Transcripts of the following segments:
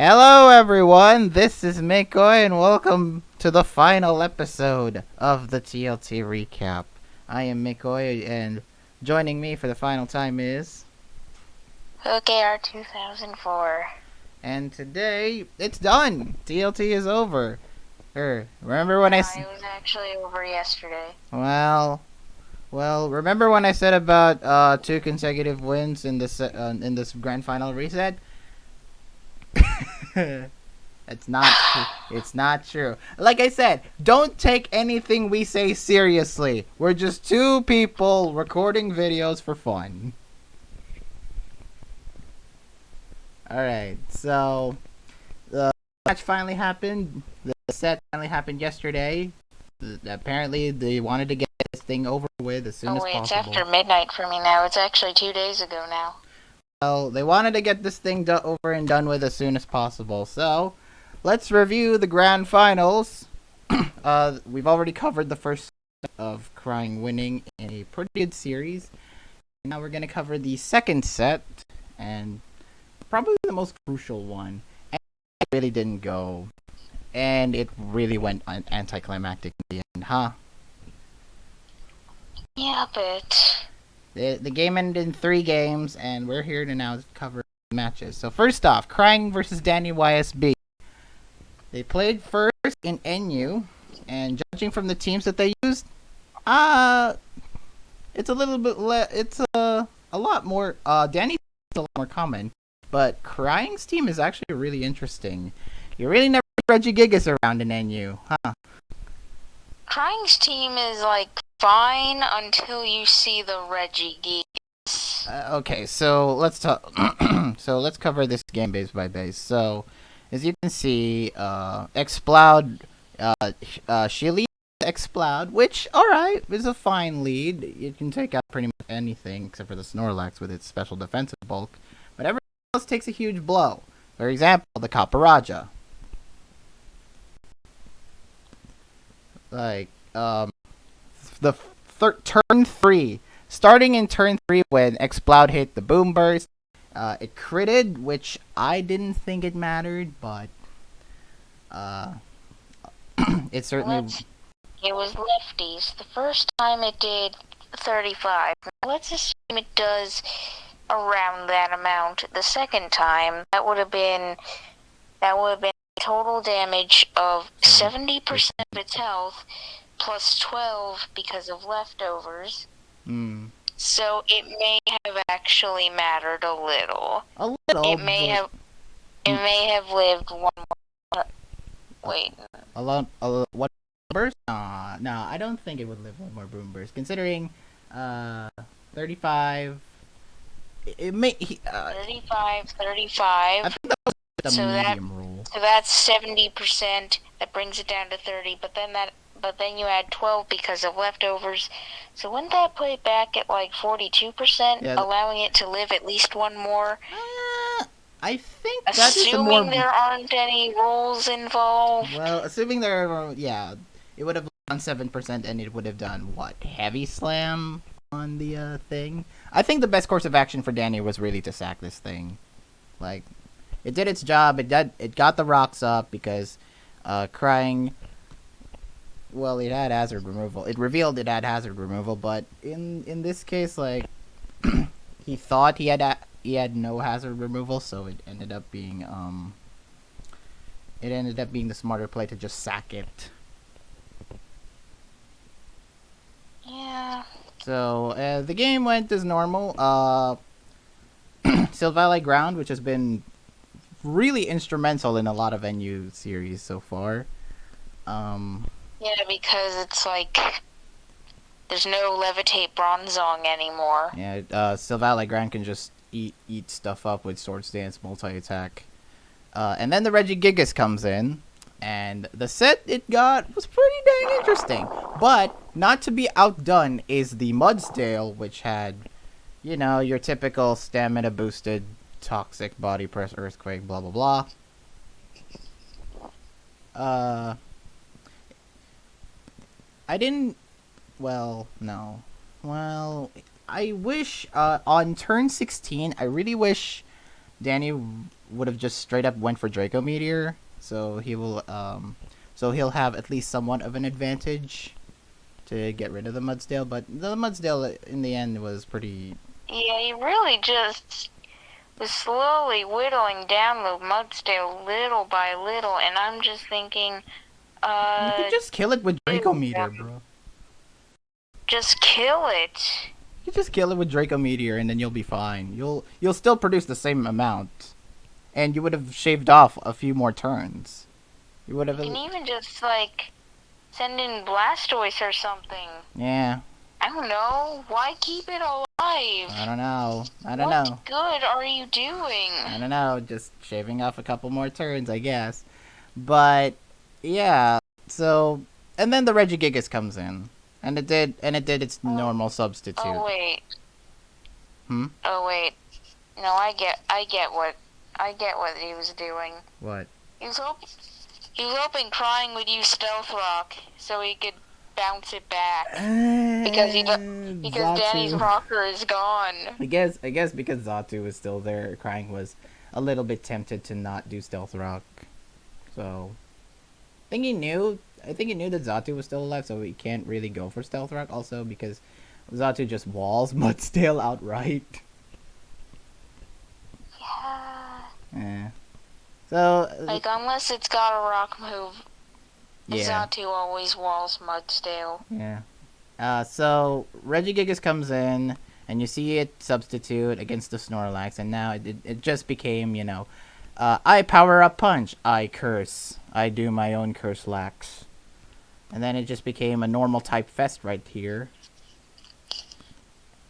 Hello, everyone. This is McCoy, and welcome to the final episode of the TLT recap. I am McCoy, and joining me for the final time is OKR 2004. And today it's done. TLT is over. Remember when It was actually over yesterday. Well, remember when I said about 2 consecutive wins in this grand final reset? It's not true. Like I said, don't take anything we say seriously. We're just 2 people recording videos for fun. Alright, so the match finally happened. The set finally happened yesterday. Apparently they wanted to get this thing over with as soon as possible. It's after midnight for me now. It's actually 2 days ago now. Well, they wanted to get this thing over and done with as soon as possible. So, let's review the grand finals. We've already covered the first set of Crying winning in a pretty good series. And now we're going to cover the second set, and probably the most crucial one. And it really didn't go. And it really went anticlimactic in the end, huh? Yeah, but The game ended in 3 games, and we're here to now cover matches. So first off, Crying versus Danny YSB. They played first in NU, and judging from the teams that they used, it's a little bit it's a lot more. Danny's a lot more common, but Crying's team is actually really interesting. You really never see Reggie Gigas around in NU, huh? Crying's team is fine until you see the Reggie Geeks. Okay, so let's talk. So let's cover this game base by base. So, as you can see, Exploud, she leads Exploud, which, alright, is a fine lead. It can take out pretty much anything except for the Snorlax with its special defensive bulk. But everything else takes a huge blow. For example, the Kaparaja. Turn 3. Starting in turn 3 when Exploud hit the Boom Burst, it critted, which I didn't think it mattered, but it certainly... It was lefties. The first time it did 35. Let's assume it does around that amount. The second time, that would have been total damage of 70% of its health, plus 12 because of leftovers. So it may have actually mattered a little. It may have lived one more. Wait. What burst? No, I don't think it would live one more boom burst. Considering 35. It may 35. I think that was the medium rule. So that's 70%. That brings it down to 30. But then you add 12 because of leftovers. So wouldn't that put it back at 42%, allowing it to live at least one more? I think that is assuming there aren't any rolls involved. Well, assuming there are, it would have done 7%, and it would have done heavy slam on the thing. I think the best course of action for Danny was really to sack this thing. It did its job. It got the rocks up because Crying. Well, it had hazard removal. It revealed it had hazard removal, but in this case, he thought he had no hazard removal, so it ended up being the smarter play to just sack it. Yeah. So the game went as normal. Silvally Ground, which has been really instrumental in a lot of NU series so far. Yeah, because it's there's no Levitate Bronzong anymore. Yeah, Silvally Ground can just eat stuff up with Swords Dance multi-attack. And then the Reggie Gigas comes in, and the set it got was pretty dang interesting. But not to be outdone is the Mudsdale, which had, your typical stamina boosted, toxic body press earthquake, blah blah blah. I didn't. Well, no. I wish on turn 16, I really wish Danny would have just straight up went for Draco Meteor, so so he'll have at least somewhat of an advantage to get rid of the Mudsdale. But the Mudsdale in the end was pretty. Yeah, he really just was slowly whittling down the Mudsdale little by little, and I'm just thinking, You could just kill it with Draco Meteor, bro. Just kill it. You just kill it with Draco Meteor, and then you'll be fine. You'll still produce the same amount, and you would have shaved off a few more turns. You would have. You can even just like send in Blastoise or something. Yeah. I don't know. Why keep it alive? I don't know. What good are you doing? I don't know. Just shaving off a couple more turns, I guess. But yeah. So, and then the Regigigas comes in, and it did its normal substitute. Oh wait. Hmm. Oh wait. No, I get what he was doing. What? He was hoping Crying would use Stealth Rock so he could bounce it back because Danny's rocker is gone. I guess because Xatu was still there, Crying was a little bit tempted to not do Stealth Rock. So I think he knew that Xatu was still alive, so he can't really go for Stealth Rock. Also because Xatu just walls Mudsdale outright. Yeah. So like unless it's got a rock move. Yeah. Xatu always walls Mudsdale. Yeah. So Regigigas comes in, and you see it substitute against the Snorlax, and now it just became, I power up punch, I curse, I do my own curse lax, and then it just became a normal type fest right here,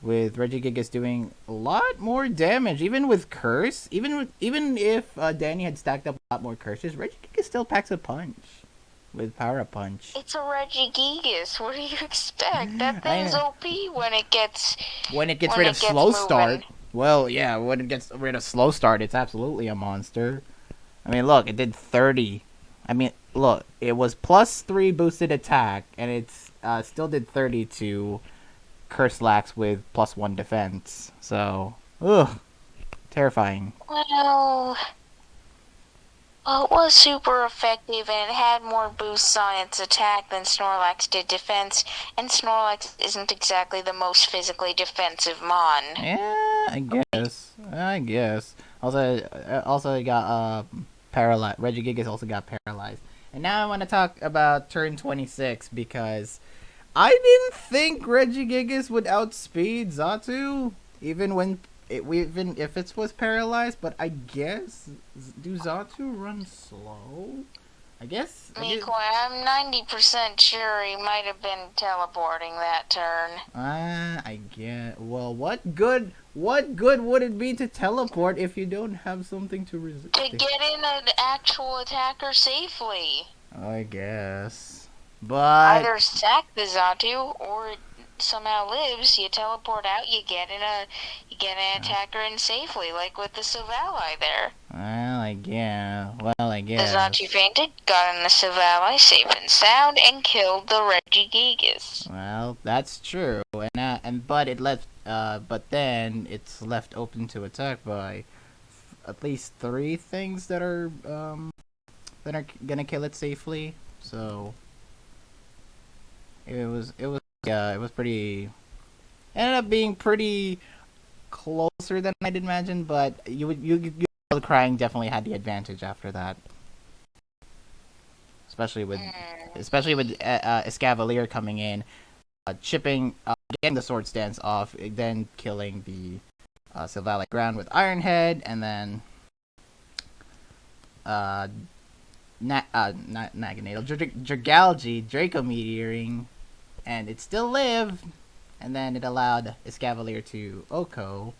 with Regigigas doing a lot more damage, even with curse, even if Danny had stacked up a lot more curses, Regigigas still packs a punch. With Power Up Punch. It's a Regigigas. What do you expect? That thing's OP when it gets rid of Slow Start. Well, yeah, when it gets rid of Slow Start, it's absolutely a monster. I mean, look, it did 30. I mean, look, it was plus 3 boosted attack, and it's still did 30 to Curse Lax with plus 1 defense. So, terrifying. Well, it was super effective, and it had more boosts on its attack than Snorlax did defense, and Snorlax isn't exactly the most physically defensive mon. Yeah, I guess. Also, it got paralyzed. Regigigas also got paralyzed. And now I want to talk about turn 26, because I didn't think Regigigas would outspeed Xatu, even if it was paralyzed, but I guess, do Xatu run slow? I guess. Mikoy, I'm 90% sure he might have been teleporting that turn. I get. Well, what good would it be to teleport if you don't have something to resist? To get in an actual attacker safely. I guess. But either sack the Xatu or somehow lives, you teleport out, you get an attacker in safely, like with the Silvally there. Well, I guess. The Xatu fainted, got in the Silvally safe and sound, and killed the Regigigas. Well, that's true, but then it's left open to attack by at least 3 things that are gonna kill it safely. So it was pretty. Ended up being pretty closer than I'd imagine, but the Crying definitely had the advantage after that, especially with Escavalier coming in, chipping, getting the Sword Stance off, then killing the Silvally ground with Iron Head, and then not Naganadel, Dragalge, Draco Meteoring, and it still lived, and then it allowed Escavalier to Oko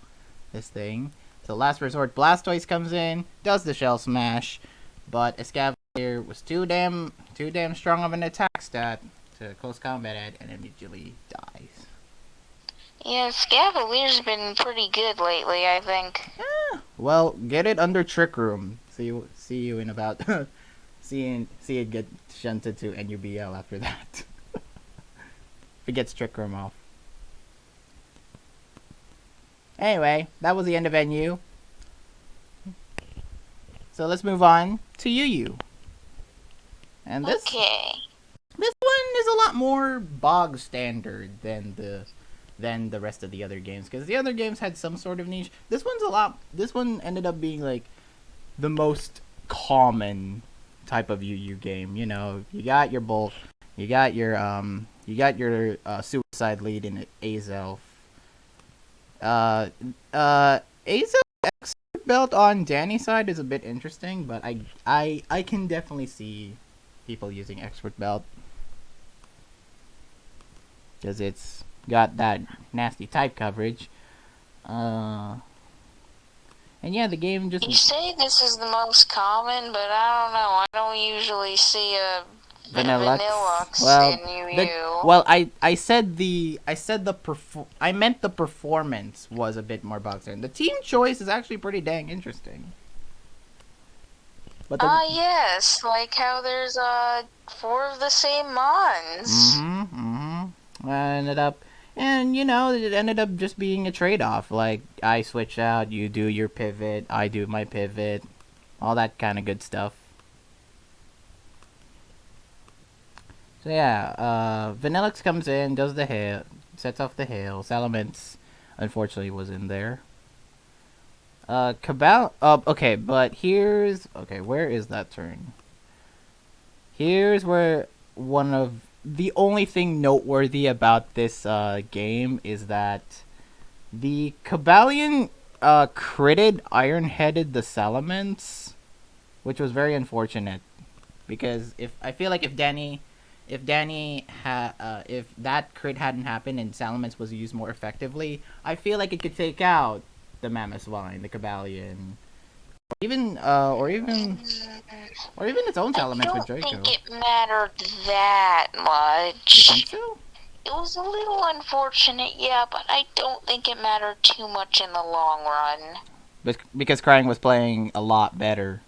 this thing. So last resort, Blastoise comes in, does the Shell Smash, but Escavalier was too damn strong of an attack stat to close combat it, and immediately dies. Yeah, Escavalier's been pretty good lately, I think. Yeah. Well, get it under Trick Room. See you in about see it get shunted to NUBL after that. If it gets Trick Room off. Anyway, that was the end of NU. So let's move on to Yu. And this one is a lot more bog standard than the rest of the other games, because the other games had some sort of niche. This one ended up being like the most common type of Yu game. You know, you got your bulk, you got your suicide lead in Azelf. Azelf expert belt on Danny's side is a bit interesting, but I can definitely see people using expert belt because it's got that nasty type coverage. And yeah, the game just... You say this is the most common, but I don't know. I don't usually see a Vanillux in Yu. Well, I meant the performance was a bit more boxer. The team choice is actually pretty dang interesting. But yes, like how there's 4 of the same mons. And you know, it ended up just being a trade-off. Like, I switch out, you do your pivot, I do my pivot, all that kind of good stuff. So yeah, Vanillux comes in, does the hail, sets off the hail. Salamence, unfortunately, was in there. Cabal, okay, but here's, okay, where is that turn? Here's where one of the only thing noteworthy about this game is that the Cabalion critted Iron-Headed the Salamence, which was very unfortunate, because if that crit hadn't happened and Salamence was used more effectively, I feel like it could take out the Mamoswine, the Cabalion, or even its own Salamence with Draco. I don't think it mattered that much. You think so? It was a little unfortunate, yeah, but I don't think it mattered too much in the long run. Because Crying was playing a lot better.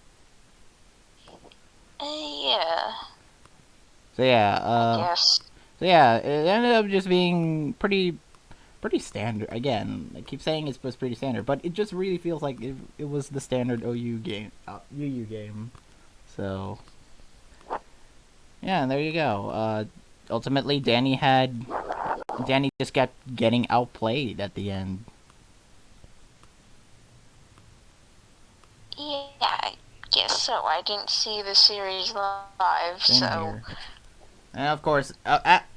Yeah. So yeah, I guess. So yeah, it ended up just being pretty standard. Again, I keep saying it was pretty standard, but it just really feels like it was the standard UU game. So yeah, and there you go. Ultimately, Danny just kept getting outplayed at the end. Yeah, I guess so. I didn't see the series live, Same so. here. And of course,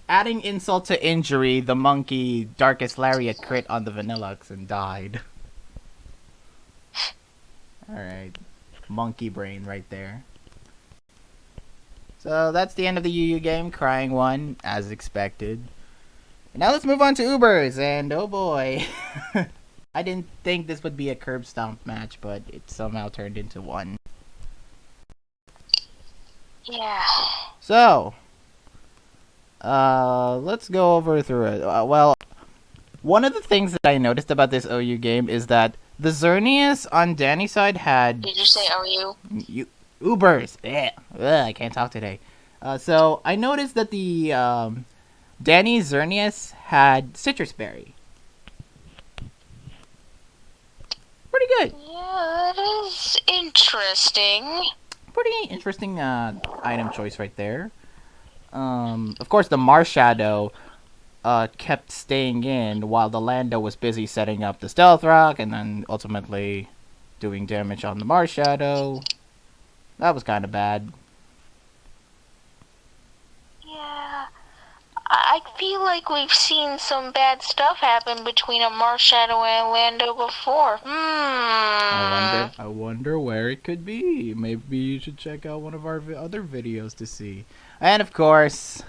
adding insult to injury, the monkey Darkest Lariat crit on the Vanillux and died. Alright. Monkey brain right there. So that's the end of the UU game. Crying won, as expected. And now let's move on to Ubers, and oh boy. I didn't think this would be a curb stomp match, but it somehow turned into one. Yeah. So, let's go through it. Well, one of the things that I noticed about this OU game is that the Xerneas on Danny's side had... Did you say OU? Ubers. I can't talk today. So, I noticed that the Danny Xerneas had Citrus Berry. Pretty good. Yeah, that is interesting. Pretty interesting item choice right there. Of course, the Marshadow kept staying in while the Lando was busy setting up the Stealth Rock and then ultimately doing damage on the Marshadow. That was kind of bad. Yeah. I feel like we've seen some bad stuff happen between a Marshadow and a Lando before. I wonder where it could be. Maybe you should check out one of our other videos to see. And of course,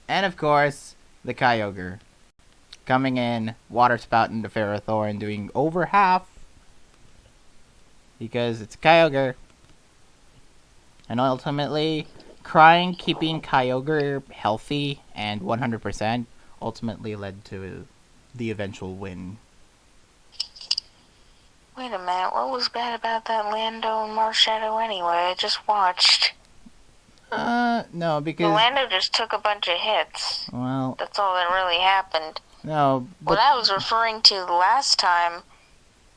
the Kyogre. Coming in, Water Spouting the Ferrothorn, doing over half. Because it's a Kyogre. And ultimately, Crying keeping Kyogre healthy and 100% ultimately led to the eventual win. Wait a minute, what was bad about that Lando and Marshadow anyway? I just watched. No, because... Lando just took a bunch of hits. Well... That's all that really happened. No, but... What I was referring to last time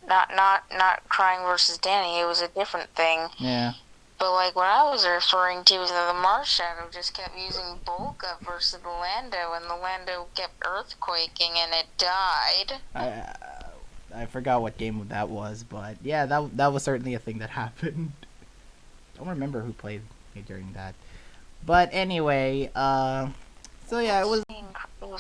Not Crying versus Danny. It was a different thing. Yeah. But like what I was referring to is that the Mars Shadow just kept using Bulk Up versus the Lando, and the Lando kept earthquaking and it died. I forgot what game that was, but yeah, that was certainly a thing that happened. I don't remember who played me during that. But anyway, so yeah, it was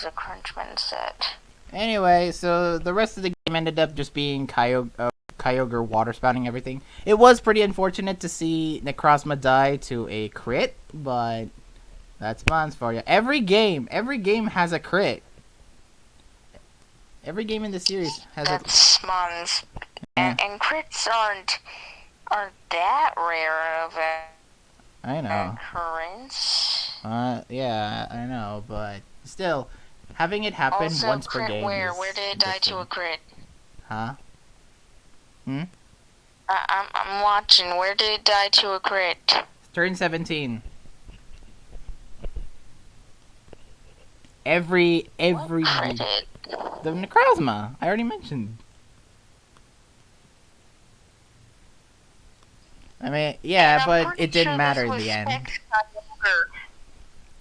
a Crunchman set. Anyway, so the rest of the game ended up just being Kyogre water spouting everything. It was pretty unfortunate to see Necrozma die to a crit, but that's Mons for you. Every game has a crit. Every game in the series has That's Mons. And crits aren't that rare of I know. Occurrence. Yeah, I know, but still, having it happen also, once per game. Where did it die to a crit? Huh? I'm watching. Where did it die to a crit? Turn 17. Every crit? The Necrozma. I already mentioned. I mean, yeah, but it didn't matter in the end.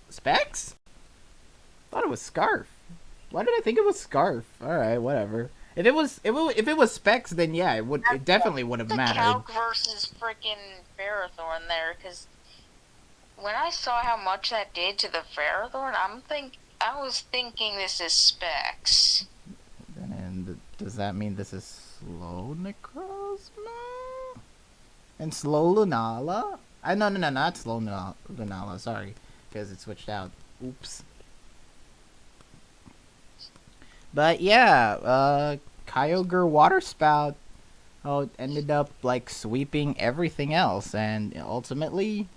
Specs? I thought it was Scarf. Why did I think it was Scarf? All right, whatever. If it was Specs, then yeah, it definitely would have mattered. Calc versus freaking Ferrothorn there, because when I saw how much that did to the Ferrothorn, I was thinking this is Specs. And does that mean this is slow Necrozma? And slow Lunala? No, not slow Lunala. Sorry, because it switched out. Oops. But yeah, Kyogre Water Spout ended up like sweeping everything else, and ultimately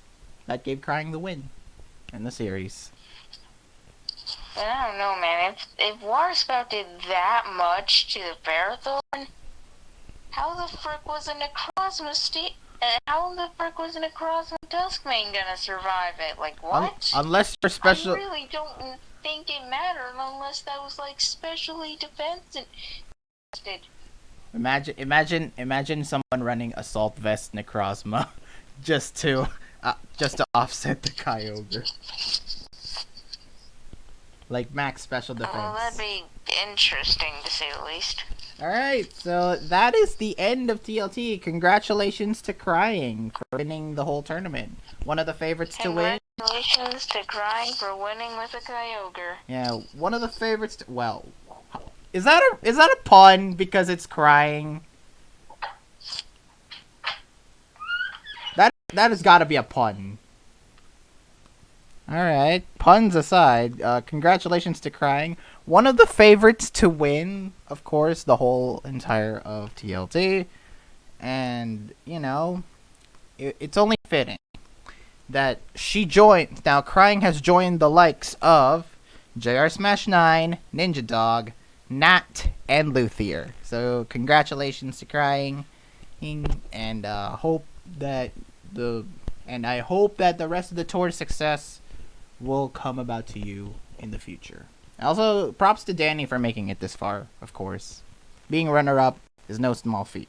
that gave Crying the win in the series. I don't know, man. If Water Spout did that much to the Ferrothorn, how the frick was a Necrozma how the frick was a Necrozma Duskmane gonna survive it? Like, what? Unless you're special. I really don't think it mattered unless that was like specially defensive. Imagine someone running Assault Vest Necrozma just to offset the Kyogre. Like max special defense. Oh, that'd be interesting to say the least. Alright, so that is the end of TLT. Congratulations to Crying for winning the whole tournament. One of the favorites to win. Congratulations to Crying for winning with a Kyogre. Yeah, one of the favorites to... Well, is that a pun because it's Crying? That has got to be a pun. Alright, puns aside, congratulations to Crying. One of the favorites to win, of course, the whole entire of TLT. And, you know, it's only fitting that she joined. Now, Crying has joined the likes of JR Smash 9, Ninja Dog, Nat, and Luthier. So, congratulations to Crying. And I hope that the rest of the tour's success will come about to you in the future. Also, props to Danny for making it this far, of course. Being runner-up is no small feat.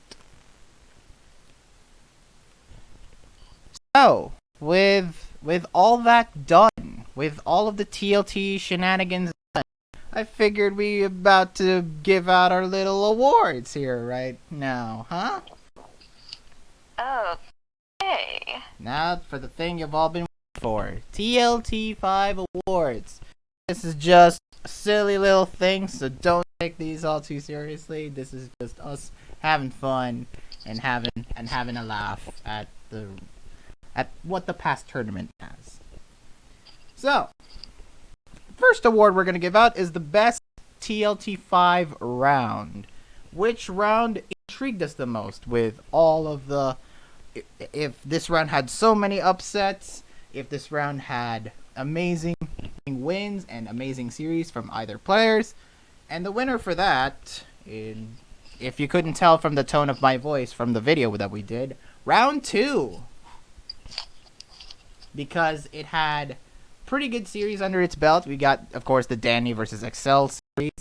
So, with all that done, with all of the TLT shenanigans done, I figured we about to give out our little awards here right now, huh? Okay. Now for the thing you've all been waiting for. TLT 5 awards. This is just a silly little thing, so don't take these all too seriously. This is just us having fun and having a laugh at what the past tournament has. So, the first award we're going to give out is the best TLT 5 round. Which round intrigued us the most with all of the... If this round had so many upsets, if this round had amazing wins and amazing series from either players. And the winner for that, if you couldn't tell from the tone of my voice from the video that we did, round 2. Because it had pretty good series under its belt. We got, of course, the Danny versus Excel series.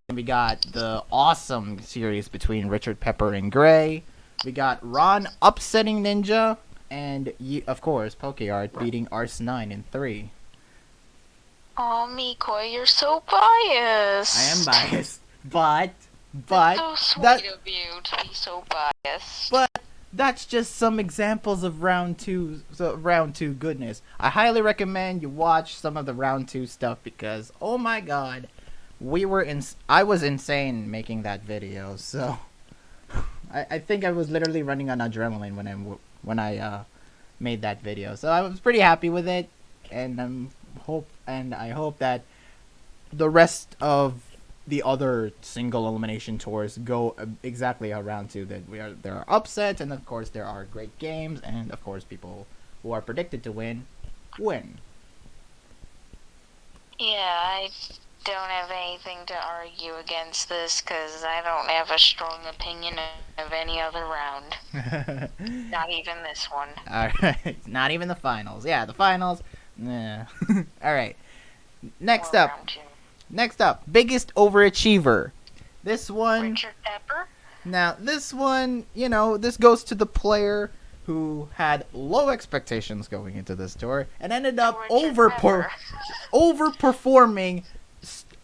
And we got the awesome series between Richard Pepper and Gray. We got Ron upsetting Ninja. And, of course, PokeArt beating Arse9 in 3. Oh, Mikoi, you're so biased. I am biased. But It's so sweet of you to be so biased. But that's just some examples of round two goodness. I highly recommend you watch some of the round 2 stuff because, oh my god, I was insane making that video. So I think I was literally running on adrenaline when I made that video. So I was pretty happy with it, and I hope that the rest of the other single elimination tours go exactly around to that. There are upsets, and of course there are great games, and of course people who are predicted to win. Yeah, I don't have anything to argue against this because I don't have a strong opinion of any other round. Not even this one. Alright, not even the finals. Yeah, the finals. Nah. Alright. Next up, biggest overachiever. This one. Richard Pepper? Now, this one, this goes to the player who had low expectations going into this tour and ended up overperforming,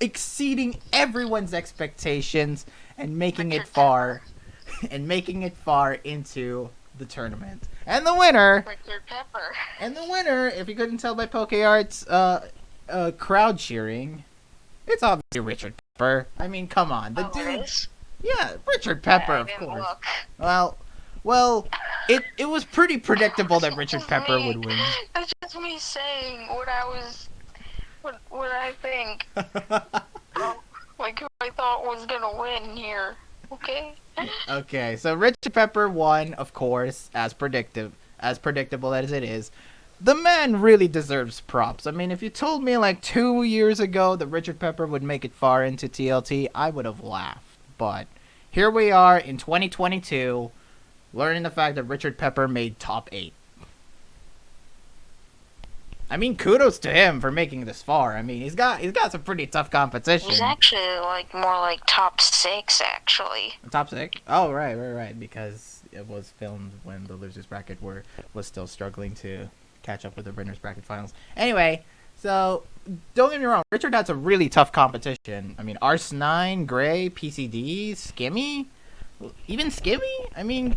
exceeding everyone's expectations and making it far into the tournament. And the winner, Richard Pepper. And the winner, if you couldn't tell by PokeArt's crowd cheering, it's obviously Richard Pepper. I mean, come on, the dude. Yeah, Richard Pepper, of course. Look. Well, it was pretty predictable that Richard Pepper would win. That's just me saying what I think. Like who I thought was gonna win here. Okay. Okay, so Richard Pepper won, of course, as predictable as it is. The man really deserves props. I mean, if you told me like 2 years ago that Richard Pepper would make it far into TLT, I would have laughed. But here we are in 2022, learning the fact that Richard Pepper made top 8. I mean, kudos to him for making this far. I mean, he's got some pretty tough competition. He's actually more like top 6, actually. Top 6? Oh, right. Because it was filmed when the losers bracket was still struggling to catch up with the winners bracket finals. Anyway, so don't get me wrong, Richard had some really tough competition. I mean, Arse9, Gray, PCD, Skimmy, even Skimmy. I mean,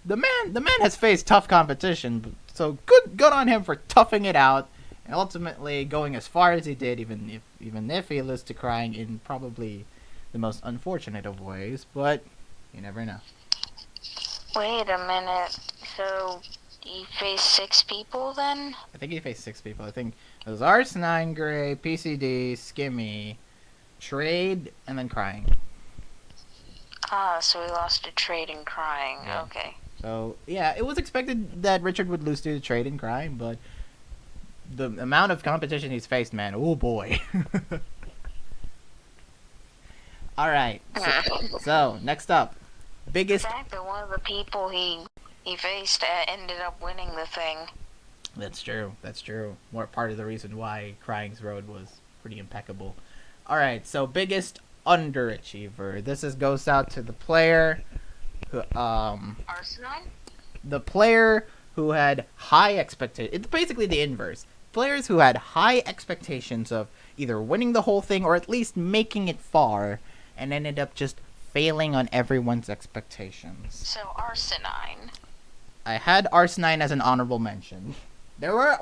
the man has faced tough competition. So good on him for toughing it out and ultimately going as far as he did, even if he listened to crying in probably the most unfortunate of ways. But you never know. Wait a minute. So he faced 6 people then? I think he faced 6 people. I think it was Arse9, Gray, PCD, Skimmy, Trade, and then Crying. Ah, so he lost to Trade and Crying. Yeah. Okay. So, yeah, it was expected that Richard would lose to the Trade and Crying, but the amount of competition he's faced, man, oh boy. Alright, so next up. Biggest... The fact that one of the people he faced ended up winning the thing. That's true. More part of the reason why Crying's road was pretty impeccable. Alright, so biggest underachiever. This goes out to the player who, Arsenal? The player who had high expectations. It's basically the inverse. Players who had high expectations of either winning the whole thing or at least making it far and ended up just failing on everyone's expectations. So Arsenine. I had Arse9 as an honorable mention. There were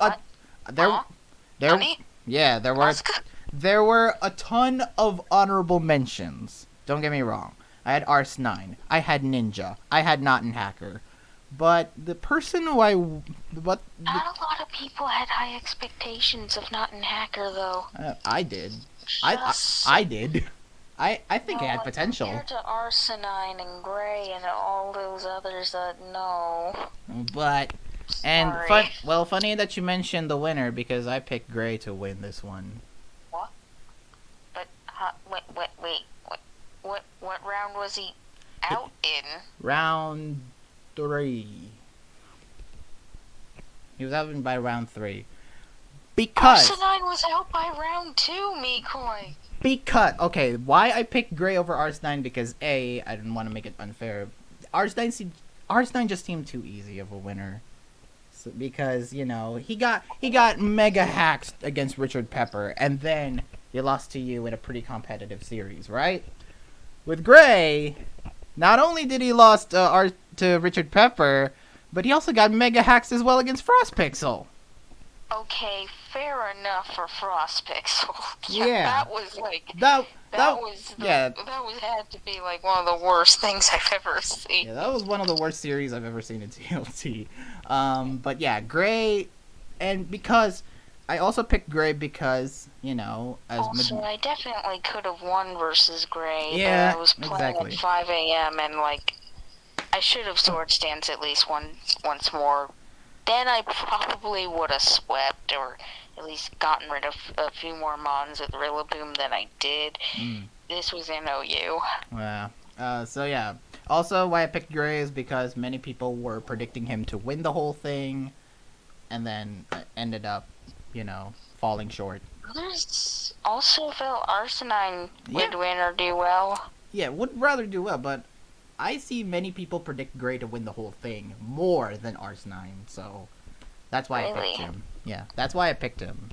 there were a ton of honorable mentions. Don't get me wrong. I had Arse9. I had Ninja. I had Not in Hacker. But the person who Not a lot of people had high expectations of Not in Hacker, though. I did. I did. I think it had potential. Compared to Arsenine and Gray and all those others, no. But, and funny that you mentioned the winner because I picked Gray to win this one. What? But wait. What round was he out in? Round 3. He was out by round 3. Because Arsenine was out by round 2, Mikoi. Because, okay, why I picked Gray over Arsenine, because A, I didn't want to make it unfair. Arsenine just seemed too easy of a winner. So, because, you know, he got mega hacked against Richard Pepper, and then he lost to you in a pretty competitive series, right? With Gray, not only did he lost to Richard Pepper, but he also got mega hacks as well against Frostpixel. Okay, fair enough for Frostpixel. Yeah. That was like That had to be like one of the worst things I've ever seen. Yeah, that was one of the worst series I've ever seen in TLT. But yeah, Gray, and because I also picked Gray because, you know, also, I definitely could have won versus Gray. Yeah, but I was playing at 5 a.m. and like I should have sword stance at least once more. Then I probably would have swept or at least gotten rid of a few more mons with Rillaboom than I did. This was in OU. Yeah. So yeah. Also, why I picked Gray is because many people were predicting him to win the whole thing, and then ended up, you know, falling short. Others also felt Arsenine would win or do well. Yeah, would rather do well, but I see many people predict Gray to win the whole thing more than Arsenine, so that's why I picked him. Yeah, that's why I picked him.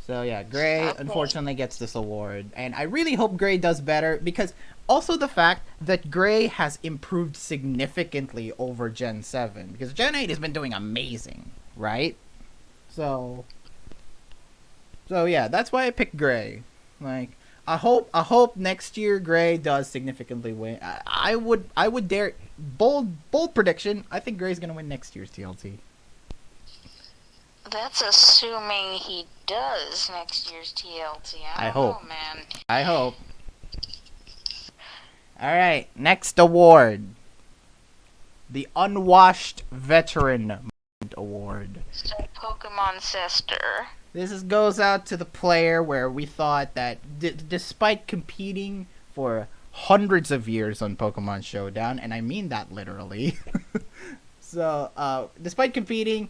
So yeah, Gray unfortunately gets this award, and I really hope Gray does better, because also the fact that Gray has improved significantly over Gen 7, because Gen 8 has been doing amazing, right? So yeah, that's why I picked Gray. Like, I hope next year Gray does significantly win. I would dare bold prediction. I think Gray's gonna win next year's TLT. That's assuming he does next year's TLT. I hope. know, man. I hope. All right, next award, the Unwashed Veteran Award. So Pokemon Sister. This goes out to the player where we thought that despite competing for hundreds of years on Pokemon Showdown, and I mean that literally, so despite competing,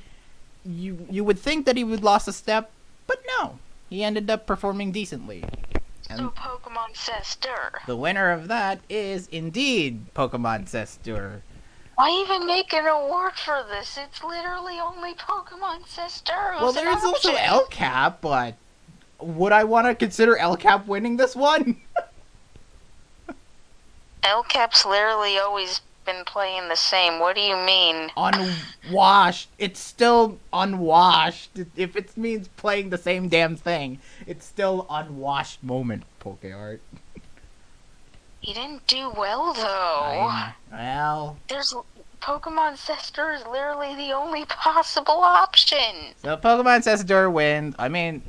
you would think that he would lost a step, but no, he ended up performing decently. And so Pokemon Sister. The winner of that is indeed Pokemon Sister. Why even make an award for this? It's literally only Pokemon Sister. Well, there's also LCAP, but would I want to consider LCAP winning this one? LCAP's literally always been playing the same. What do you mean? Unwashed. It's still unwashed. If it means playing the same damn thing, it's still unwashed moment, PokeArt. He didn't do well, though. Well, there's Pokemon Sister is literally the only possible option. So Pokemon Sister wins. I mean,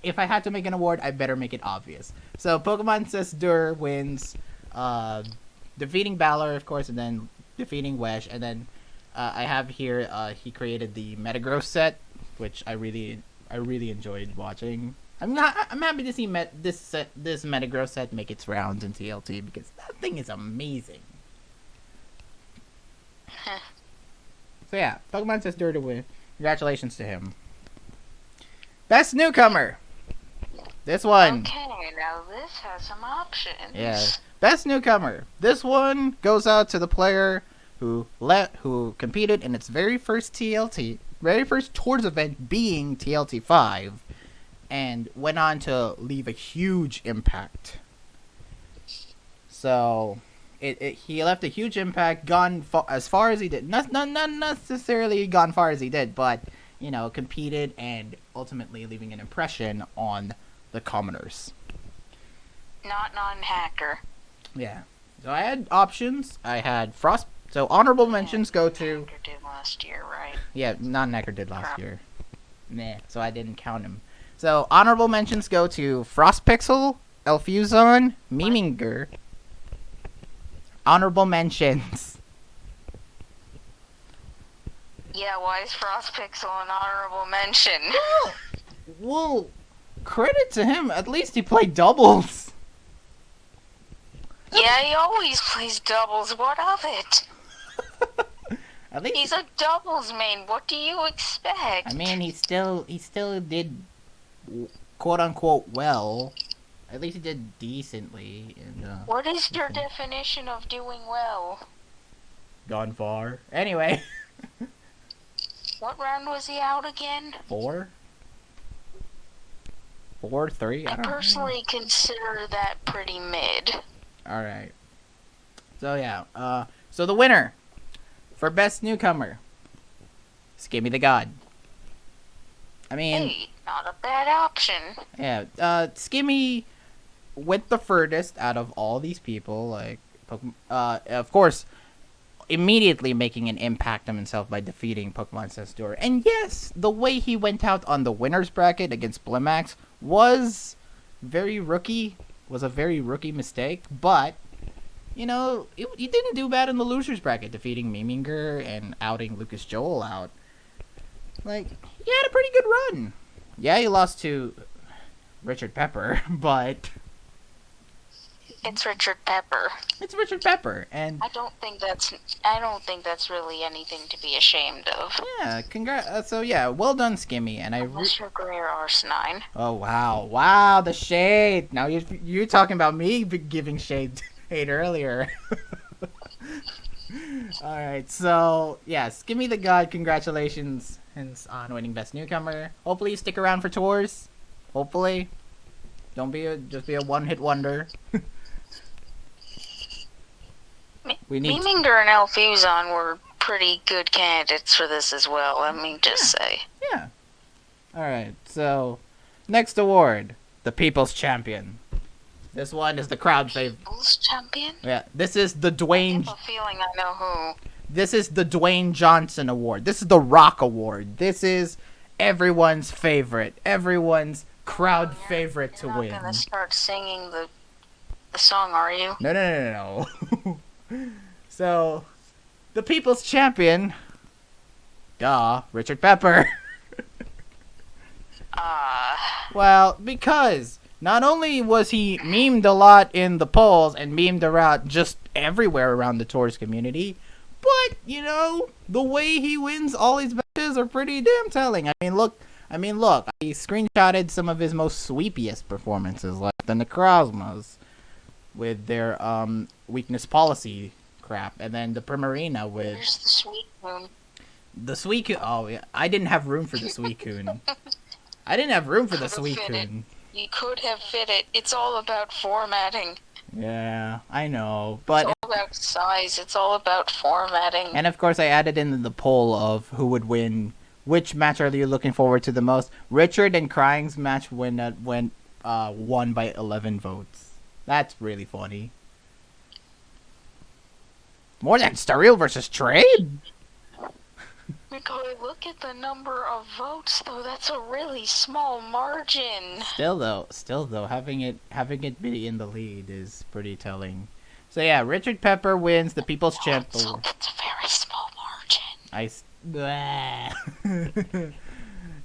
if I had to make an award, I better make it obvious. So Pokemon Sister wins, defeating Balor, of course, and then defeating Wesh, and then I have here he created the Metagross set, which I really enjoyed watching. I'm happy to see this Metagross set make its rounds in TLT, because that thing is amazing. So yeah, Pokemon Sister to win. Congratulations to him. Best Newcomer. This one. Okay, now this has some options. Yeah. Best Newcomer. This one goes out to the player who competed in its very first TLT, very first tours event being TLT 5. And went on to leave a huge impact. So, he left a huge impact, as far as he did. Not necessarily gone far as he did, but, you know, competed and ultimately leaving an impression on the commoners. Not non-hacker. Yeah. So I had options. I had Frost. So honorable mentions go to. Non-hacker did last year, right? Yeah, non-hacker did last year. Nah, so I didn't count him. So, honorable mentions go to Frostpixel, Elfuzon, Miminger. Honorable mentions. Yeah, why is Frostpixel an honorable mention? Well, credit to him. At least he played doubles. Yeah, he always plays doubles. What of it? At least he's a doubles main. What do you expect? I mean, he still did, quote unquote, well. At least he did decently. And what is your definition of doing well? Gone far. Anyway. What round was he out again? 4? 4, 3? I personally consider that pretty mid. Alright. So yeah. So the winner for Best Newcomer, Skimmy the God. I mean, hey, not a bad option. Yeah. Skimmy went the furthest out of all these people. Like, of course, immediately making an impact on himself by defeating Pokemon Cestor. And yes, the way he went out on the winner's bracket against Blimax was a very rookie mistake, but you know, he didn't do bad in the loser's bracket, defeating Miminger and outing Lucas Joel out. Like, he had a pretty good run. Yeah, he lost to Richard Pepper, but it's Richard Pepper. It's Richard Pepper, and I don't think that's really anything to be ashamed of. Yeah, so yeah, well done, Skimmy, and Unless you're Greer Arsenine. Oh wow, the shade. Now you're talking about me giving hate earlier. All right, so yeah, Skimmy the God, congratulations on winning Best Newcomer. Hopefully you stick around for tours. Hopefully, don't just be a one-hit wonder. Miminger and Alfuzon were pretty good candidates for this as well. Let me just say. Yeah. All right, so next award, the People's Champion. This one is the crowd favorite. People's Champion? Yeah, this is the Dwayne. I have a feeling I know who. This is the Dwayne Johnson Award. This is the Rock Award. This is everyone's favorite. Everyone's crowd favorite to win. You're not gonna start singing the song, are you? No. So, the People's Champion. Richard Pepper. Well, because not only was he memed a lot in the polls and memed around just everywhere around the tours community, but, you know, the way he wins all his matches are pretty damn telling. I mean, look, I screenshotted some of his most sweepiest performances, like the Necrozmas with their weakness policy crap, and then the Primarina with... Where's the Suicune? The Suicune... Oh, yeah, I didn't have room for the Suicune. I didn't have room for the Suicune. You could have fit it. It's all about formatting. Yeah, I know, but... It's all about size. It's all about formatting. And of course, I added in the poll of who would win. Which match are you looking forward to the most? Richard and Crying's match won by 11 votes. That's really funny. More than Starreal versus Trade? McCoy, look at the number of votes, though. That's a really small margin. Still though, having it be in the lead is pretty telling. So yeah, Richard Pepper wins the People's Champ Award. It's a very small margin.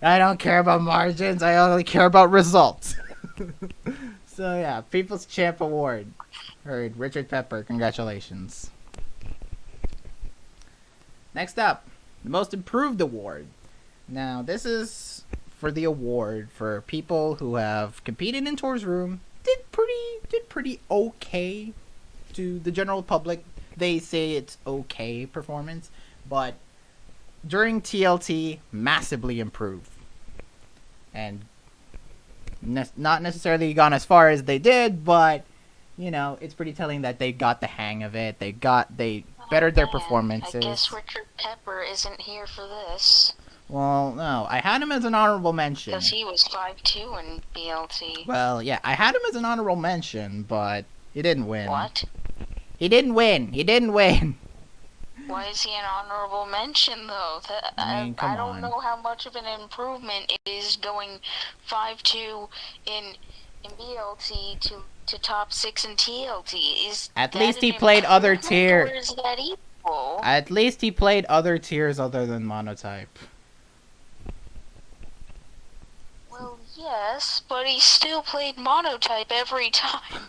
I don't care about margins. I only care about results. So yeah, People's Champ Award. Heard Richard Pepper. Congratulations. Next up, the Most Improved Award. Now, this is for the award for people who have competed in Tour's Room, did pretty okay to the general public. They say it's okay performance, but during TLT, massively improved. And not necessarily gone as far as they did, but, you know, it's pretty telling that they got the hang of it. They bettered their performances. I guess Richard Pepper isn't here for this. Well, no. I had him as an honorable mention. Because he was 5-2 in BLT. Well, yeah. I had him as an honorable mention, but he didn't win. What? He didn't win. Why is he an honorable mention, though? I mean, come I don't on. know how much of an improvement it is going 5-2 in BLT to top 6 in TLT. At least he played other tiers. Or is that equal? At least he played other tiers other than Monotype. Well, yes, but he still played Monotype every time.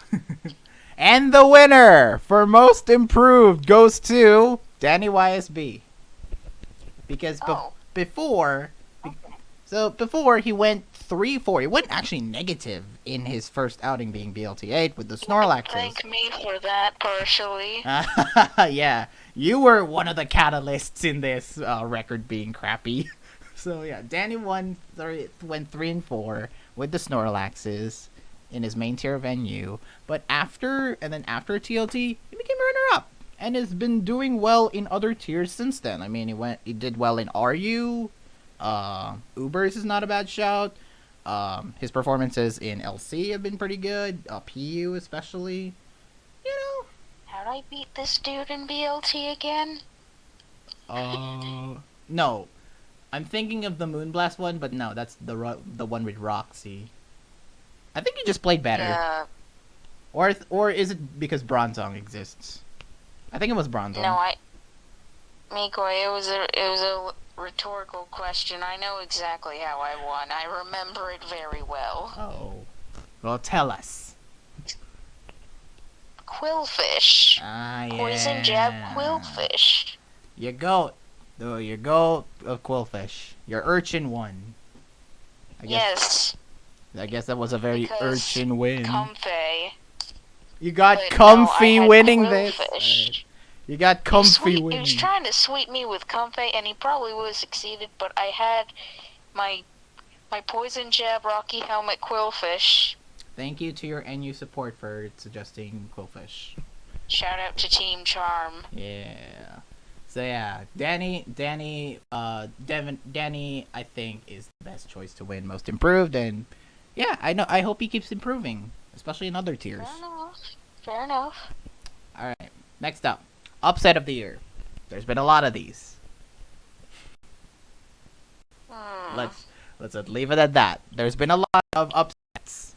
And the winner for Most Improved goes to Danny YSB. Because before he went 3-4. He went actually negative in his first outing being BLT8 with the Snorlaxes. Thank me for that, partially. Yeah, you were one of the catalysts in this record being crappy. So yeah, Danny went 3-4 with the Snorlaxes in his main tier venue, but after TLT, he became runner-up and has been doing well in other tiers since then. I mean, he did well in RU. Ubers is not a bad shout. His performances in LC have been pretty good. PU especially. You know. How'd I beat this dude in BLT again? No. I'm thinking of the Moonblast one, but no, that's the one with Roxy. I think you just played better. Yeah. Or is it because Bronzong exists? I think it was Bronzong. No, Mikoi, it was a rhetorical question. I know exactly how I won. I remember it very well. Oh. Well, tell us. Quillfish. Ah, yeah. Poison jab Quillfish. Your goat. Your goat of Quillfish. Your urchin won. Yes. I guess that was a very Because urchin win. Comfy. You got But comfy no, I had winning Quillfish. this. Right. You got comfy winning. He was trying to sweep me with Comfy, and he probably would have succeeded, but I had my poison jab Rocky Helmet Quillfish. Thank you to your NU support for suggesting Quillfish. Shout out to Team Charm. Yeah. So yeah, Danny, I think is the best choice to win Most Improved, and yeah, I hope he keeps improving, especially in other tiers. Fair enough. All right, next up, upset of the year. There's been a lot of these. Let's leave it at that. There's been a lot of upsets.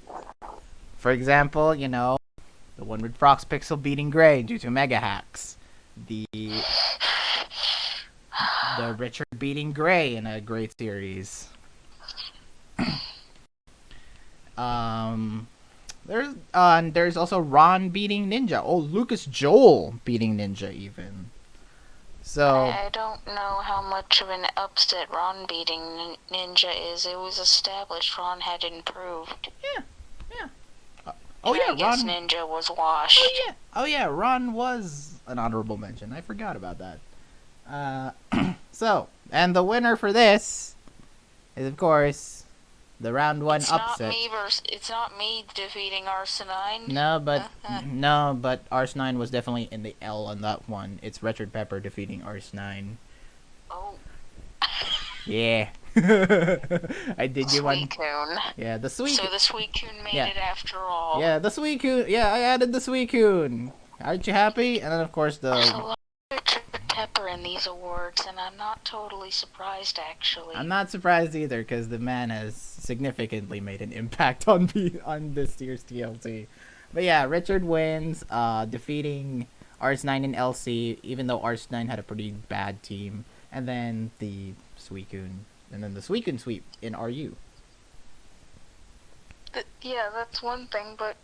For example, the one with Frox Pixel beating Gray due to mega hacks. The Richard beating Gray in a great series. There's also Ron beating Ninja. Oh, Lucas Joel beating Ninja even. So I don't know how much of an upset Ron beating Ninja is. It was established Ron had improved. Yeah. I guess Ninja was washed. Oh yeah, Ron was an honorable mention. I forgot about that. So, and the winner for this is, of course, the round one upset. It's not me defeating Arsenine. No, but Arsenine was definitely in the L on that one. It's Richard Pepper defeating Arsenine. Oh. Yeah. I did you one. Suicune. Yeah, the Suicune. So the Suicune made it after all. Yeah, the Suicune. Yeah, I added the Suicune. Aren't you happy? And then, of course, There's a lot of Richard Pepper in these awards, and I'm not totally surprised, actually. I'm not surprised either, because the man has significantly made an impact on this year's TLT. But yeah, Richard wins, defeating Ars9 and LC, even though Ars9 had a pretty bad team. And then the Suicune. And then the Suicune sweep in RU. Yeah, that's one thing, but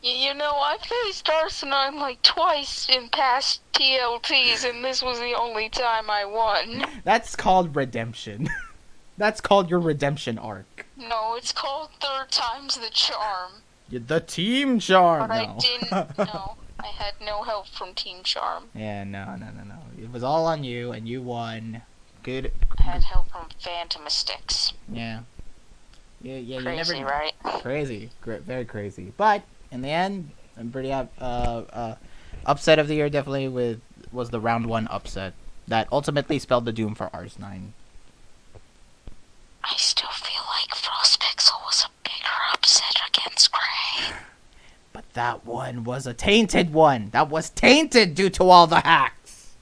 I faced Arsenine like twice in past TLTs, and this was the only time I won. That's called redemption. That's called your redemption arc. No, it's called third time's the charm. The team charm. But I didn't. No, I had no help from Team Charm. Yeah, no. It was all on you, and you won. Good. I had help from Phantom Sticks. Yeah. Yeah. Crazy, you never. Right? Crazy. Very crazy. But in the end, I'm pretty upset of the year. Definitely was the round one upset that ultimately spelled the doom for Ars9. I still feel like Frostpixel was a bigger upset against Gray. But that one was a tainted one. That was tainted due to all the hacks.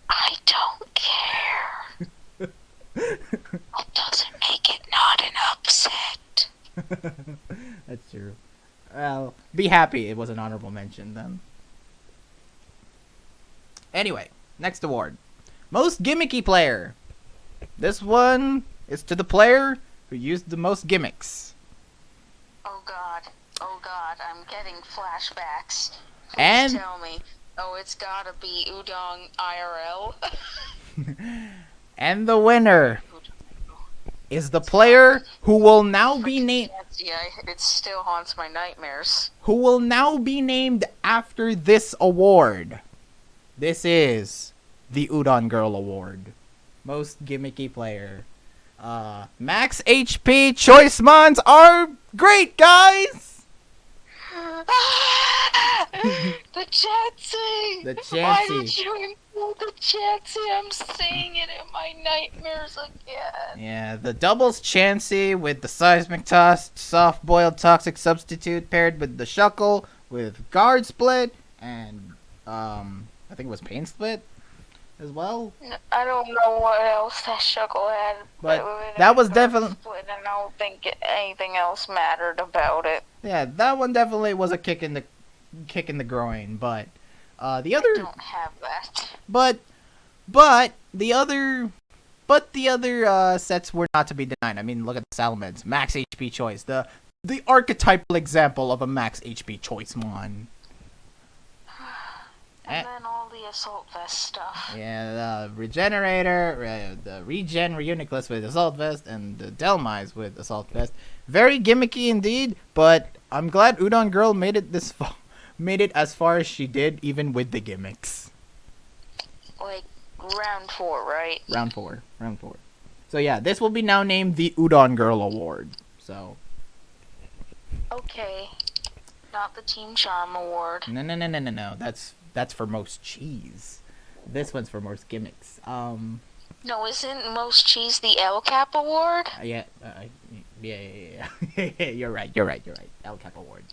I don't care. That doesn't make it not an upset. That's true. Well, be happy it was an honorable mention then. Anyway, next award. Most gimmicky player. This one is to the player who used the most gimmicks. Oh god, I'm getting flashbacks. Please And tell me. Oh, it's gotta be Udon IRL. and the winner is the player who will now be named. Yeah, it still haunts my nightmares. Who will now be named after this award. This is the Udon Girl Award. Most gimmicky player. Max HP choice mons are great, guys! The Chansey! The Chansey. Why did you include the Chansey? I'm seeing it in my nightmares again. Yeah, the doubles Chansey with the seismic toss, soft-boiled toxic substitute paired with the Shuckle with guard split and I think it was pain split as well. I don't know what else that Shuckle had, but that was definitely. And I don't think anything else mattered about it. Yeah, that one definitely was a kick in the groin, but the other. I don't have that. But the other sets were not to be denied. I mean, look at the Salamence, max HP choice, the archetypal example of a max HP choice mon. And then all the Assault Vest stuff. Yeah, the Regenerator, the Regen Reuniclus with Assault Vest, and the Delmise with Assault Vest. Very gimmicky indeed, but I'm glad Udon Girl made it as far as she did, even with the gimmicks. Like, round 4, right? Round 4. So yeah, this will be now named the Udon Girl Award. So. Okay. Not the Team Charm Award. No. That's for most cheese. This one's for most gimmicks. No, isn't most cheese the El Cap Award? Yeah. You're right. El Cap Award.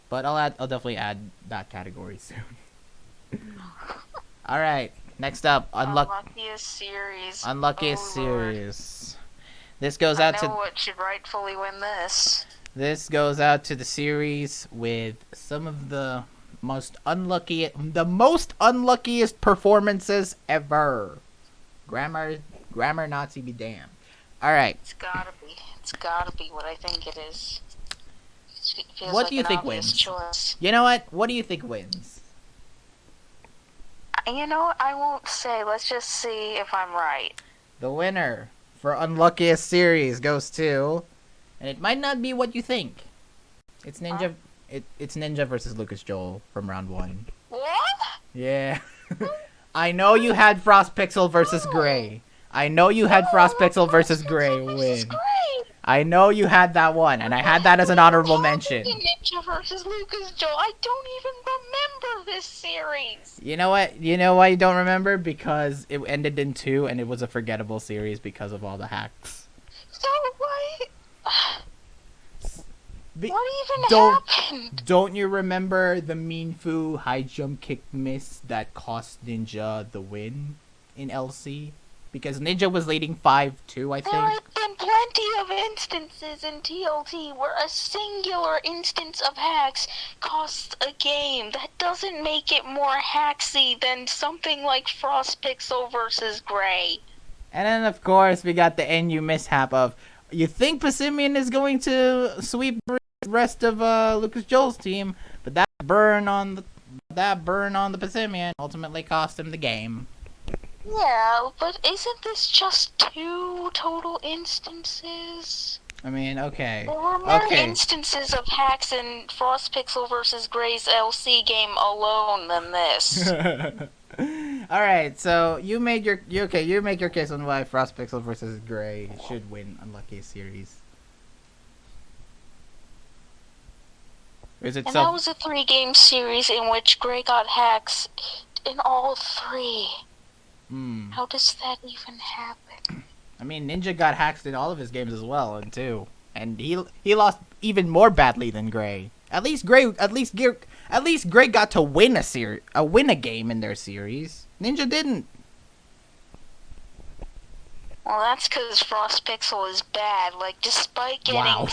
But I'll definitely add that category soon. All right. Next up, Unluckiest series. Unluckiest series. This goes I out to. know what should rightfully win this. This goes out to the series with some of the most unluckiest performances ever. Grammar Nazi be damned. All right. It's gotta be what I think it is. It feels what like do you an think obvious wins? Choice. You know what? What do you think wins? You know, I won't say. Let's just see if I'm right. The winner for unluckiest series goes to, and it might not be what you think. It's Ninja. It's Ninja versus Lucas Joel from round 1. What? Yeah. I know you had Frost Pixel versus Gray. I know you had Frost Pixel versus Gray win. I know you had that one, and I had that as an honorable mention. Ninja versus Lucas Joel. I don't even remember this series. You know what? You know why you don't remember? Because it ended in 2, and it was a forgettable series because of all the hacks. So why? What even happened? Don't you remember the Mean Fu high jump kick miss that cost Ninja the win in LC? Because Ninja was leading 5-2, I think. There have been plenty of instances in TLT where a singular instance of hacks costs a game. That doesn't make it more hacksy than something like Frost Pixel versus Gray. And then, of course, we got the NU mishap of, you think Passimian is going to sweep the rest of Lucas Joel's team, but that burn on the Passimian ultimately cost him the game. Yeah, but isn't this just 2 total instances? I mean, okay. There were more instances of hacks in Frost Pixel versus Gray's LC game alone than this. All right, so you make your case on why Frost Pixel versus Gray should win Unluckiest Series. That was a 3-game series in which Gray got hacks in all 3. How does that even happen? I mean, Ninja got hacks in all of his games as well, and 2, and he lost even more badly than Gray. At least Gray got to win a game in their series. Ninja didn't. Well, that's because Frost Pixel is bad. Like, despite getting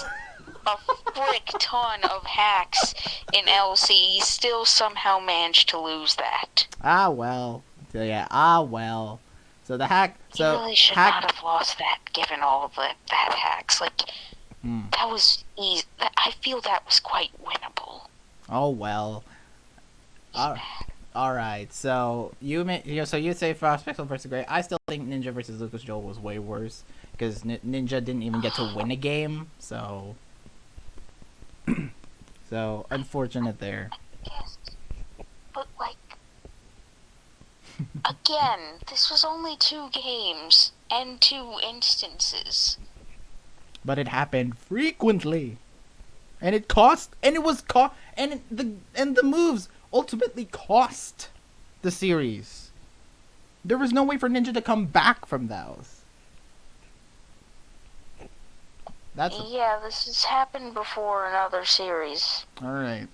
a frick ton of hacks in LC, he still somehow managed to lose that. Ah well. So yeah. So the hack. So he really should not have lost that, given all of the bad hacks. Like, that was easy. I feel that was quite winnable. Oh well. Alright, so so you say Frost Pixel versus Gray. I still think Ninja versus Lucas Joel was way worse because Ninja didn't even get to win a game. So, so unfortunate there. Yes, but again, this was only 2 games and 2 instances. But it happened frequently, and it cost, and it was and the moves ultimately cost the series. There was no way for Ninja to come back from those. Yeah, this has happened before in other series. Alright.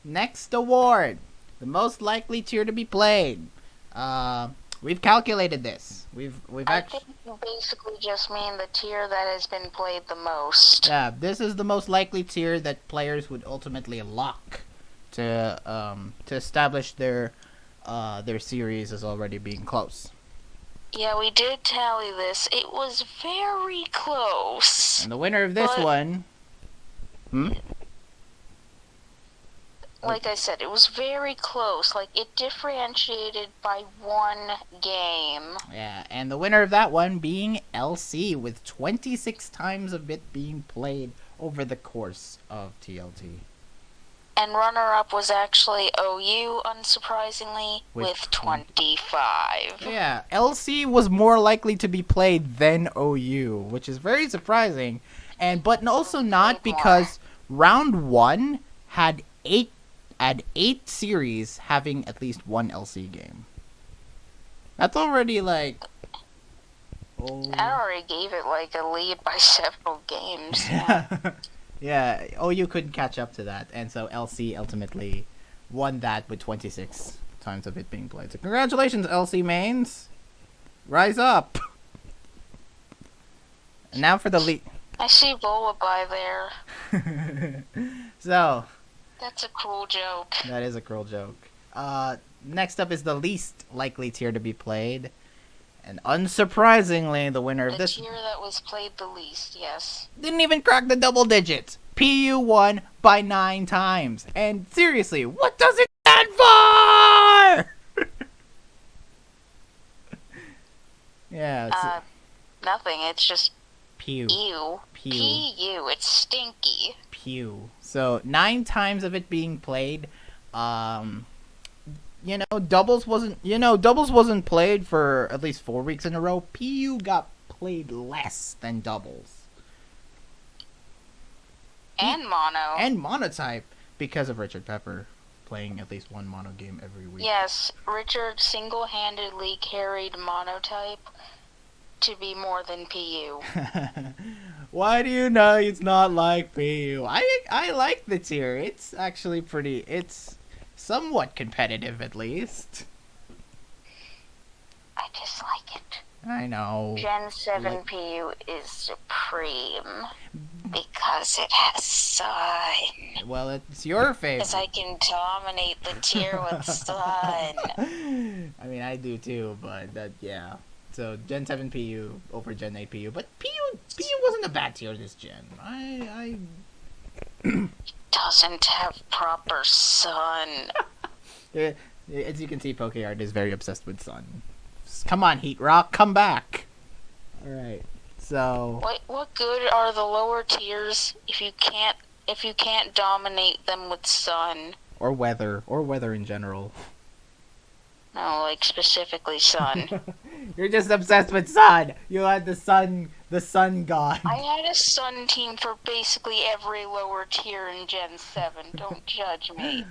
Next award. The most likely tier to be played. We've calculated this. I think you basically just mean the tier that has been played the most. Yeah, this is the most likely tier that players would ultimately lock to establish their series as already being close. Yeah, we did tally this. It was very close. And the winner of this one... Like I said, it was very close. It differentiated by 1 game. Yeah, and the winner of that one being LC, with 26 times of it being played over the course of TLT. And runner-up was actually OU, unsurprisingly, with 25. Yeah, LC was more likely to be played than OU, which is very surprising. But also not, because round 1 had 8 series having at least 1 LC game. That's already I already gave it a lead by several games. Yeah, OU couldn't catch up to that, and so LC ultimately won that with 26 times of it being played. So congratulations, LC mains! Rise up! And now for the lead. I see Lullaby there. So... That's a cruel joke. That is a cruel joke. Next up is the least likely tier to be played. And unsurprisingly, the winner of this... The tier that was played the least, yes. Didn't even crack the double digits. PU won by 9 times. And seriously, what does it stand for? Yeah, it's... Nothing, it's just... Pew. Ew. Pew. P-U, it's stinky. Pew. So, 9 times of it being played. Doubles wasn't played for at least 4 weeks in a row. PU got played less than doubles. And mono. And monotype, because of Richard Pepper playing at least 1 mono game every week. Yes, Richard single-handedly carried monotype to be more than PU. Why do you know it's not like PU? I like the tier. It's actually pretty... It's somewhat competitive, at least. I dislike it. I know. Gen 7 PU is supreme because it has sun. Well, it's your favorite. Because I can dominate the tier with sun. I mean, I do too, but yeah. So Gen 7 PU over Gen 8 PU, but PU wasn't a bad tier this gen. I doesn't have proper sun. As you can see, PokeArt is very obsessed with sun. Come on, Heat Rock, come back. All right. So what good are the lower tiers if you can't dominate them with sun or weather in general? No, specifically sun. You're just obsessed with sun. You had the sun god. I had a sun team for basically every lower tier in Gen 7. Don't judge me.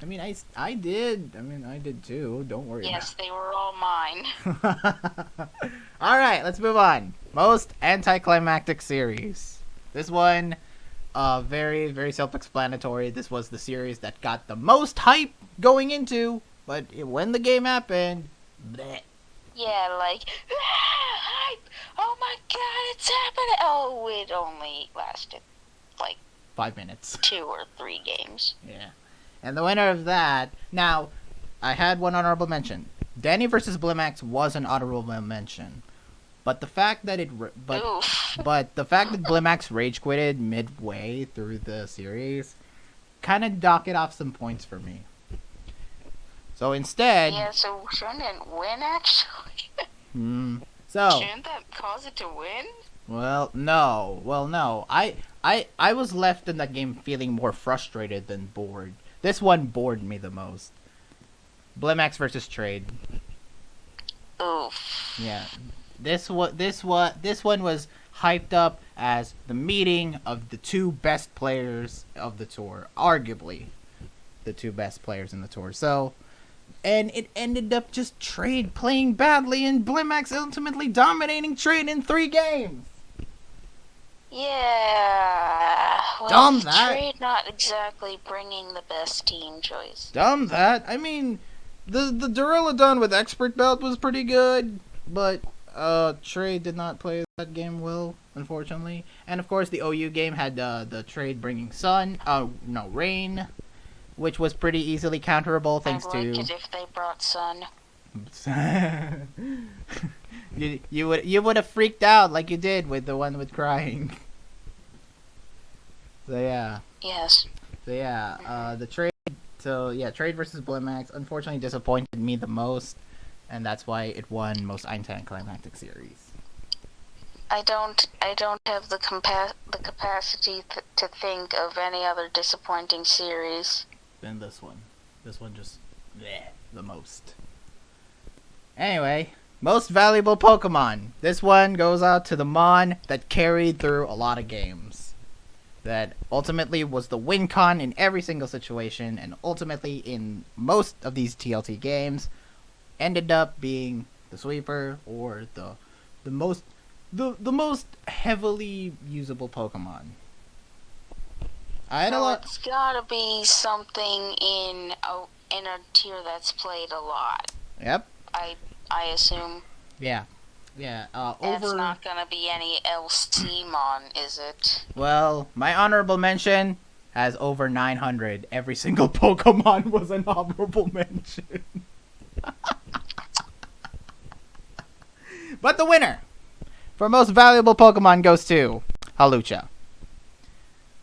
I mean, I did. I mean, I did too. Don't worry. Yes, they were all mine. All right, let's move on. Most anticlimactic series. This one, very, very self-explanatory. This was the series that got the most hype going into, but when the game happened, bleh. Yeah, hype! Oh my god, it's happening! Oh, it only lasted 5 minutes. 2 or 3 games. Yeah. And the winner of that... Now, I had one honorable mention. Danny versus Blimax was an honorable mention. But the fact that but the fact that Blimax rage quitted midway through the series kind of docked off some points for me. So instead... Yeah, so shouldn't it win, actually? So... Shouldn't that cause it to win? Well, no. I was left in that game feeling more frustrated than bored. This one bored me the most. Blimax versus Trade. Oof. Yeah. This one was hyped up as the meeting of the two best players of the tour. Arguably the two best players in the tour. So, and it ended up just Trade playing badly and Blimax ultimately dominating Trade in 3 games. Yeah. Well, Dumb that. Trade not exactly bringing the best team choice. Dumb that. I mean, the Duraludon with Expert Belt was pretty good, but Trade did not play that game well, unfortunately. And of course, the OU game had the Trade bringing Rain, which was pretty easily counterable thanks to. I'd like it if they brought Sun. you would have freaked out like you did with the one with crying. So yeah. Yes. So yeah, the Trade. So yeah, Trade versus Blimax unfortunately disappointed me the most, and that's why it won most Anticlimactic series. I don't have the capacity to think of any other disappointing series. Than this one. This one just the most. Anyway, most valuable Pokemon. This one goes out to the Mon that carried through a lot of games. That ultimately was the win con in every single situation, and ultimately in most of these TLT games ended up being the sweeper or the most heavily usable Pokemon. It's gotta be something in a tier that's played a lot. Yep. I assume. Yeah. It's not gonna be any LC Mon, is it? Well, my honorable mention has over 900. Every single Pokemon was an honorable mention. But the winner for most valuable Pokemon goes to Hawlucha.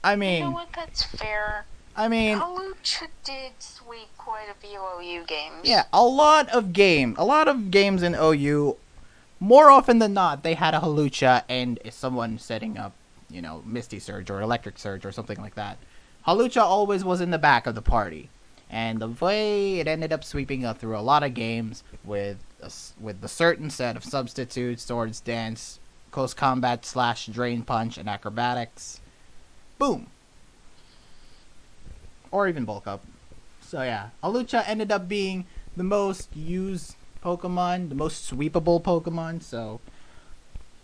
I mean, you know what? That's fair. I mean, Hawlucha did sweep quite a few OU games. Yeah, a lot of games in OU. More often than not, they had a Hawlucha and someone setting up, Misty Surge or Electric Surge or something like that. Hawlucha always was in the back of the party, and the way it ended up sweeping up through a lot of games with the certain set of substitutes, Swords Dance, Close Combat / Drain Punch, and Acrobatics. Boom. Or even Bulk Up. So yeah, Hawlucha ended up being the most used Pokemon, the most sweepable Pokemon,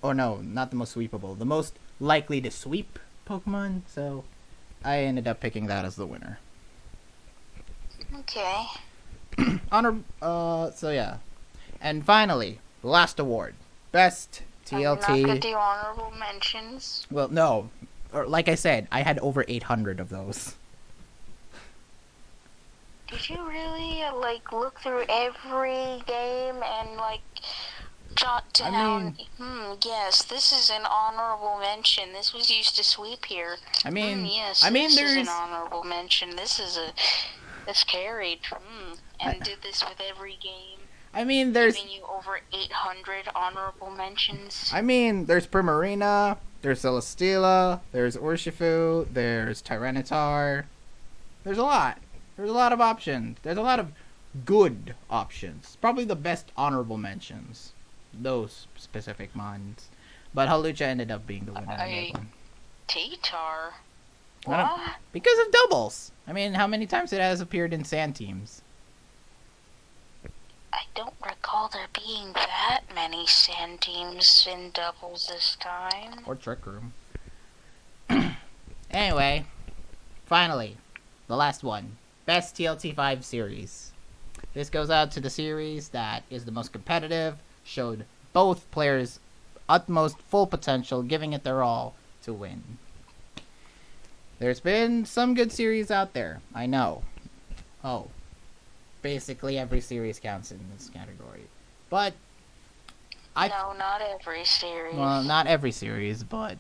no, not the most sweepable, the most likely to sweep Pokemon, so I ended up picking that as the winner. Okay. So yeah. And finally, the last award. Best TLT. I'm not gonna do honorable mentions. Well, no. Or, like I said, I had over 800 of those. Did you really, look through every game and, jot down, yes, this is an honorable mention. This was used to sweep here. This is an honorable mention. This carried. And did this with every game. There's... Giving you over 800 honorable mentions. There's Primarina, there's Celesteela, there's Urshifu, there's Tyranitar. There's a lot. There's a lot of options. There's a lot of good options. Probably the best honorable mentions. Those specific mons. But Hawlucha ended up being the winner. T-Tar? What? Because of doubles. How many times it has appeared in Sand Teams? I don't recall there being that many Sand Teams in doubles this time. Or Trick Room. Anyway, finally, the last one. Best TLT5 series. This goes out to the series that is the most competitive, showed both players' utmost full potential, giving it their all to win. There's been some good series out there, I know. Oh, basically every series counts in this category. But No, not every series. Well, not every series, but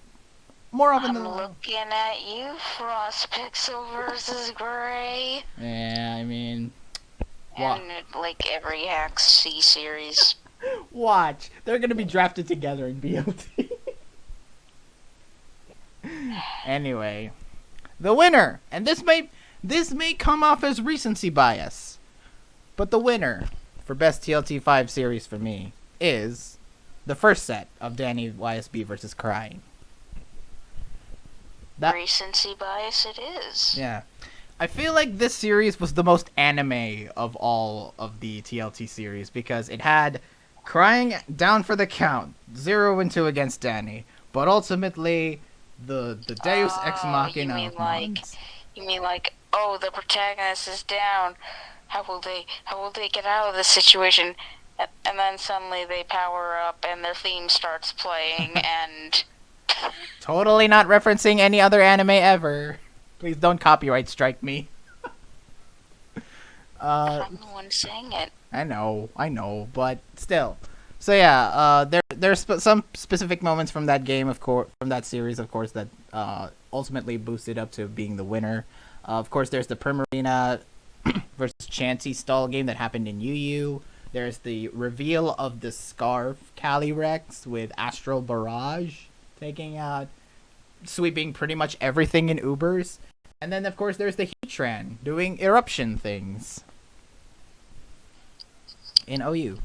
more often than not. I'm looking at you, Frost Pixel versus Gray. Yeah, And like every Hack C series. Watch. They're gonna be drafted together in BLT. Anyway. The winner! And this may come off as recency bias. But the winner for best TLT 5 series for me is the first set of Danny YSB versus Crying. Recency bias it is. Yeah. I feel like this series was the most anime of all of the TLT series because it had Crying down for the count, 0-2 against Danny, but ultimately the Deus Ex Machina. You mean like, oh, the protagonist is down. How will they get out of this situation? And then suddenly they power up and their theme starts playing and. Totally not referencing any other anime ever. Please don't copyright strike me. I'm the one saying it. I know, but still. So yeah, there's some specific moments from that game, from that series, of course, that ultimately boosted up to being the winner. Of course, there's the Primarina versus Chansey stall game that happened in UU. There's the reveal of the Scarf Calyrex with Astral Barrage sweeping pretty much everything in Ubers. And then, of course, there's the Heatran doing eruption things in OU.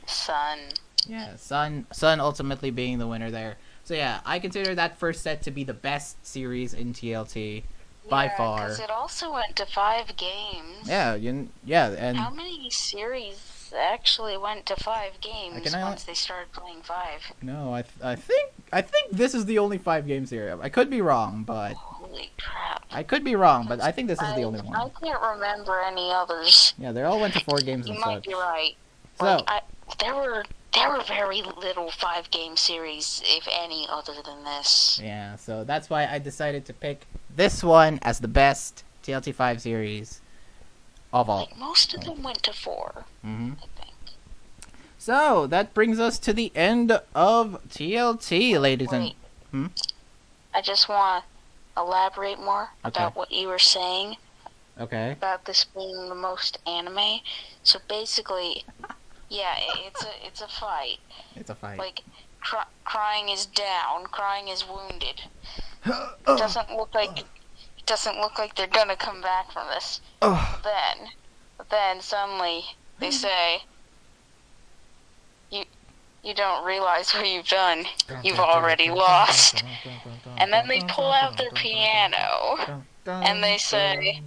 Sun. Yeah, Sun ultimately being the winner there. So yeah, I consider that first set to be the best series in TLT by far. Because it also went to 5 games. Yeah, and how many series actually went to 5 games once they started playing 5? No, I think this is the only 5-game series. I could be wrong, but holy crap! I could be wrong, but I think this is the only one. I can't remember any others. Yeah, they all went to 4 games. You might be right. So there were very little 5-game series, if any, other than this. Yeah, so that's why I decided to pick this one as the best TLT 5 series of all. Like most of them went to 4. I think. So that brings us to the end of TLT, ladies and. I just want to elaborate more about what you were saying. Okay. About this being the most anime. So basically, yeah, it's a fight. It's a fight. Like, Crying is down. Crying is wounded. It doesn't look like they're gonna come back from this. But then suddenly they say, "You don't realize what you've done. You've already lost." And then they pull out their piano and they say,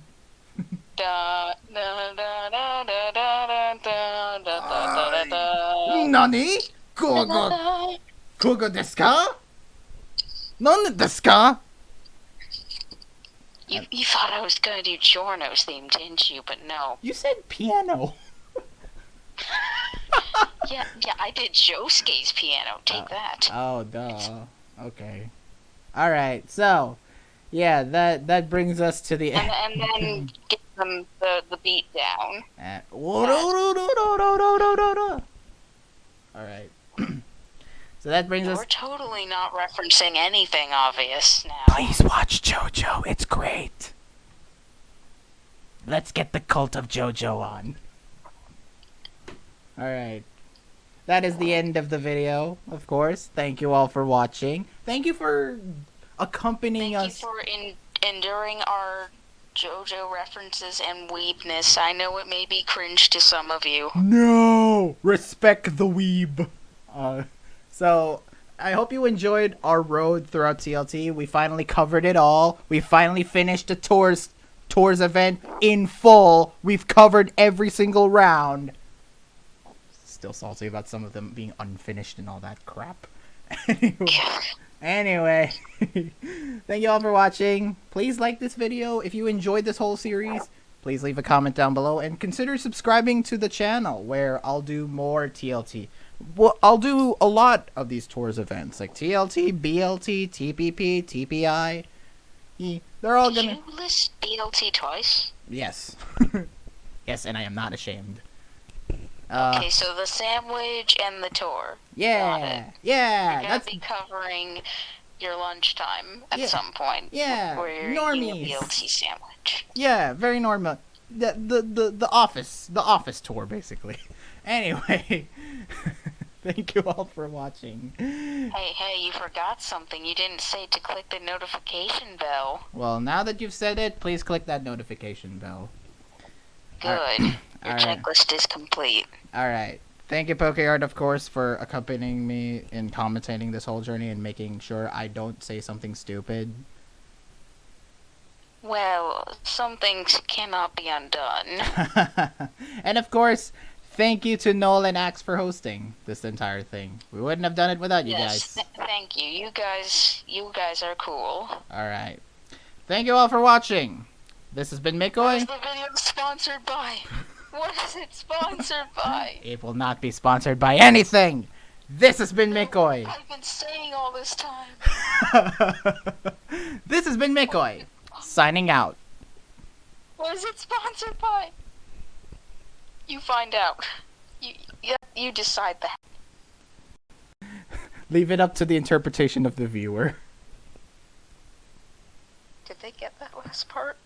"Da da da da da da da da da da." Nani? Kogo desu ka? Nani desu ka? You thought I was gonna do Giorno's theme, didn't you? But no. You said piano. Yeah, I did Josuke's piano. Take that. Oh, duh. Okay. Alright, so, yeah, that brings us to the end. And then give them the beat down. Alright. So that brings us... We're totally not referencing anything obvious now. Please watch JoJo. It's great. Let's get the cult of JoJo on. Alright. That is the end of the video, of course. Thank you all for watching. Thank you for accompanying us. Thank you for enduring our JoJo references and weebness. I know it may be cringe to some of you. No! Respect the weeb. So, I hope you enjoyed our road throughout TLT. We finally covered it all. We finally finished the tours event in full. We've covered every single round. Still salty about some of them being unfinished and all that crap. Anyway, thank you all for watching. Please like this video if you enjoyed this whole series. Please leave a comment down below and consider subscribing to the channel where I'll do more TLT. Well, I'll do a lot of these tours events like TLT, BLT, TPP, TPI. They're all gonna. Did you list BLT twice? Yes. Yes, and I am not ashamed. Okay, so the sandwich and the tour. Yeah, You're gonna be covering your lunchtime at some point. Yeah, where you're eating a BLT sandwich. Yeah, very normal. the office tour, basically. Anyway, thank you all for watching. Hey, you forgot something. You didn't say to click the notification bell. Well, now that you've said it, please click that notification bell. Good. Your checklist is complete. Alright. Thank you, PokeArt, of course, for accompanying me in commentating this whole journey and making sure I don't say something stupid. Well, some things cannot be undone. And of course, thank you to Noel and Axe for hosting this entire thing. We wouldn't have done it without you guys. Thank you. You guys are cool. Alright. Thank you all for watching. This has been Mikoi. What is the video sponsored by? What is it sponsored by? It will not be sponsored by anything. This has been Mikoi. I've been saying all this time. This has been Mikoi. Signing out. What is it sponsored by? You find out. You decide that. Leave it up to the interpretation of the viewer. Did they get that last part?